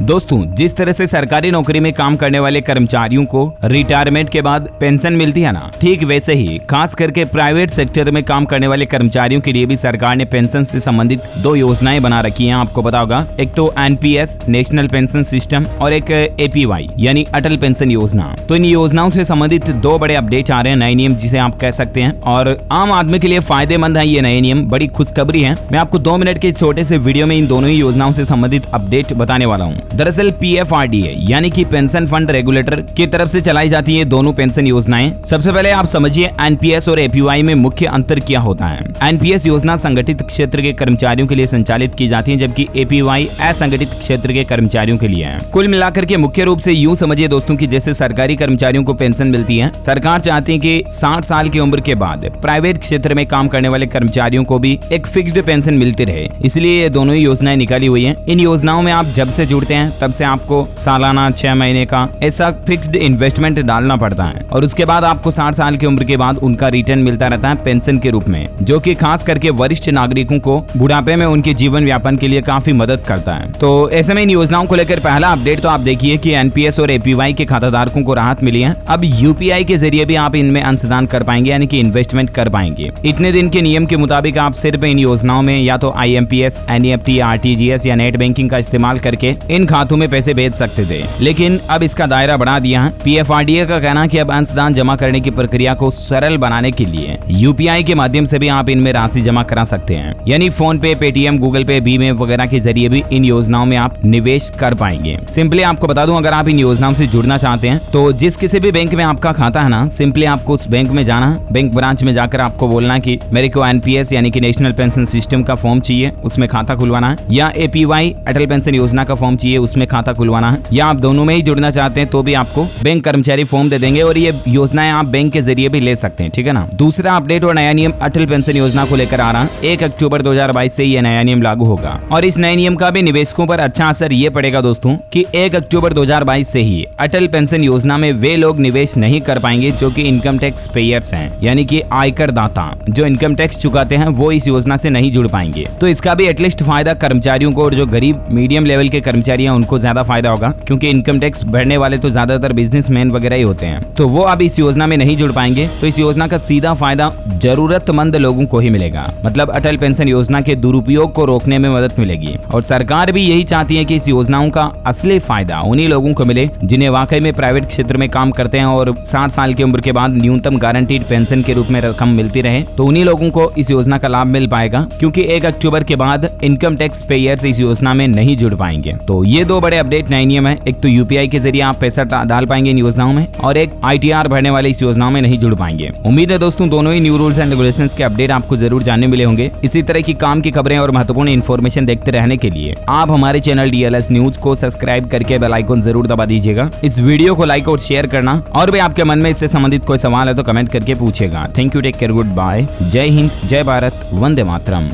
दोस्तों, जिस तरह से सरकारी नौकरी में काम करने वाले कर्मचारियों को रिटायरमेंट के बाद पेंशन मिलती है ना, ठीक वैसे ही खास करके प्राइवेट सेक्टर में काम करने वाले कर्मचारियों के लिए भी सरकार ने पेंशन से संबंधित 2 योजनाएं बना रखी हैं। आपको पता होगा, एक तो एनपीएस नेशनल पेंशन सिस्टम और एक एपीवाई यानी अटल पेंशन योजना। तो इन योजनाओं से संबंधित 2 बड़े अपडेट आ रहे हैं, नए नियम जिसे आप कह सकते हैं, और आम आदमी के लिए फायदेमंद है ये नए नियम, बड़ी खुशखबरी है। मैं आपको 2 मिनट के इस छोटे से वीडियो में इन दोनों ही योजनाओं से संबंधित अपडेट बताने वाला हूँ। दरअसल पीएफआरडीए यानी कि पेंशन फंड रेगुलेटर की तरफ से चलाई जाती है दोनों पेंशन योजनाएं। सबसे पहले आप समझिए एनपीएस और एपीवाई में मुख्य अंतर क्या होता है। एनपीएस योजना संगठित क्षेत्र के कर्मचारियों के लिए संचालित की जाती है, जबकि एपीवाई असंगठित क्षेत्र के कर्मचारियों के लिए है। कुल मिलाकर के मुख्य रूप से यूं समझिए दोस्तों कि जैसे सरकारी कर्मचारियों को पेंशन मिलती है, सरकार चाहती है कि 60 साल की उम्र के बाद प्राइवेट क्षेत्र में काम करने वाले कर्मचारियों को भी एक फिक्स्ड पेंशन मिलती रहे, इसलिए ये दोनों ही योजनाएं निकाली हुई है। इन योजनाओं में आप जब से जुड़ते हैं तब से आपको सालाना 6 महीने का ऐसा फिक्स्ड इन्वेस्टमेंट डालना पड़ता है, और उसके बाद आपको 60 साल की उम्र के बाद उनका रिटर्न मिलता रहता है पेंशन के रूप में, जो कि खास करके वरिष्ठ नागरिकों को बुढ़ापे में उनके जीवन यापन के लिए काफी मदद करता है। तो ऐसे में इन योजनाओं को लेकर पहला अपडेट तो आप देखिए कि एनपीएस और एपीवाई के खाताधारकों को राहत मिली है। अब यूपीआई के जरिए भी आप इनमें अंशदान कर पाएंगे, यानी कि इन्वेस्टमेंट कर पाएंगे। इतने दिन के नियम के मुताबिक आप सिर्फ इन योजनाओं में या तो आईएमपीएस, एनईएफटी, आरटीजीएस या नेट बैंकिंग का इस्तेमाल करके इन खातों में पैसे भेज सकते थे, लेकिन अब इसका दायरा बढ़ा दिया है। पीएफआरडीए का कहना है कि अब अंशदान जमा करने की प्रक्रिया को सरल बनाने के लिए यूपीआई के माध्यम से भी आप इनमें राशि जमा करा सकते हैं, यानी फोन पे, पेटीएम, गूगल पे, भीम वगैरह के जरिए भी इन योजनाओं में आप निवेश कर पाएंगे। सिंपली आपको बता दूं, अगर आप इन योजनाओं से जुड़ना चाहते हैं तो जिस किसी भी बैंक में आपका खाता है ना, सिंपली आपको उस बैंक में जाना, बैंक ब्रांच में जाकर आपको बोलना कि मेरे को एनपीएस यानी कि नेशनल पेंशन सिस्टम का फॉर्म चाहिए, उसमें खाता खुलवाना है, या एपीवाई अटल पेंशन योजना का फॉर्म चाहिए, उसमें खाता खुलवाना है, या आप दोनों में ही जुड़ना चाहते हैं तो भी आपको बैंक कर्मचारी फॉर्म दे देंगे, और ये योजनाएं आप बैंक के जरिए भी ले सकते हैं, ठीक है ना। दूसरा अपडेट और नया नियम अटल पेंशन योजना को लेकर आ रहा है। 1 अक्टूबर 2022 से ये नया नियम लागू होगा, और इस नए नियम का भी निवेशकों पर अच्छा असर ये पड़ेगा दोस्तों कि 1 अक्टूबर 2022 से ही अटल पेंशन योजना में वे लोग निवेश नहीं कर पाएंगे जो कि इनकम टैक्स पेयर्स हैं, यानी कि आयकर दाता जो इनकम टैक्स चुकाते हैं, वो इस योजना से नहीं जुड़ पाएंगे। तो इसका भी एटलीस्ट फायदा कर्मचारियों को, और जो गरीब मीडियम लेवल के कर्मचारी हैं उनको ज्यादा फायदा होगा, क्योंकि इनकम टैक्स भरने वाले तो ज्यादातर बिजनेसमैन वगैरह ही होते हैं, तो वो अब इस योजना में नहीं जुड़ पाएंगे। तो इस योजना का सीधा फायदा जरूरतमंद लोगों को ही मिलेगा, मतलब अटल पेंशन योजना के दुरुपयोग को रोकने में मदद मिलेगी। और सरकार भी यही चाहती है कि इस योजनाओं का असली फायदा उन्हीं लोगों को मिले जिन्हें वाकई में प्राइवेट क्षेत्र में काम करते हैं और 60 साल की उम्र के बाद न्यूनतम गारंटीड पेंशन के रूप में रकम मिलती रहे, तो उन्हीं लोगों को इस योजना का लाभ मिल पाएगा, क्योंकि 1 अक्टूबर के बाद इनकम टैक्स पेयर्स इस योजना में नहीं जुड़ पाएंगे। तो ये 2 बड़े अपडेट नए नियम है। एक तो यूपीआई के जरिए आप पैसा डाल पाएंगे इन योजनाओं में, और एक आईटीआर भरने वाले इस योजनाओं में नहीं जुड़ पाएंगे। उम्मीद है दोस्तों दोनों ही न्यू रूल्स एंड रेगुलेशंस के अपडेट आपको जरूर जानने मिले होंगे। इसी तरह की काम की खबरें और महत्वपूर्ण इन्फॉर्मेशन देखते रहने के लिए आप हमारे चैनल डीएलएस न्यूज को सब्सक्राइब करके बेल आइकन जरूर दबा दीजिएगा। इस वीडियो को लाइक और शेयर करना, और भी आपके मन में इससे संबंधित कोई सवाल है तो कमेंट करके पूछेगा। Thank you, take care, good bye, जय हिंद, जय भारत, वंदे मातरम।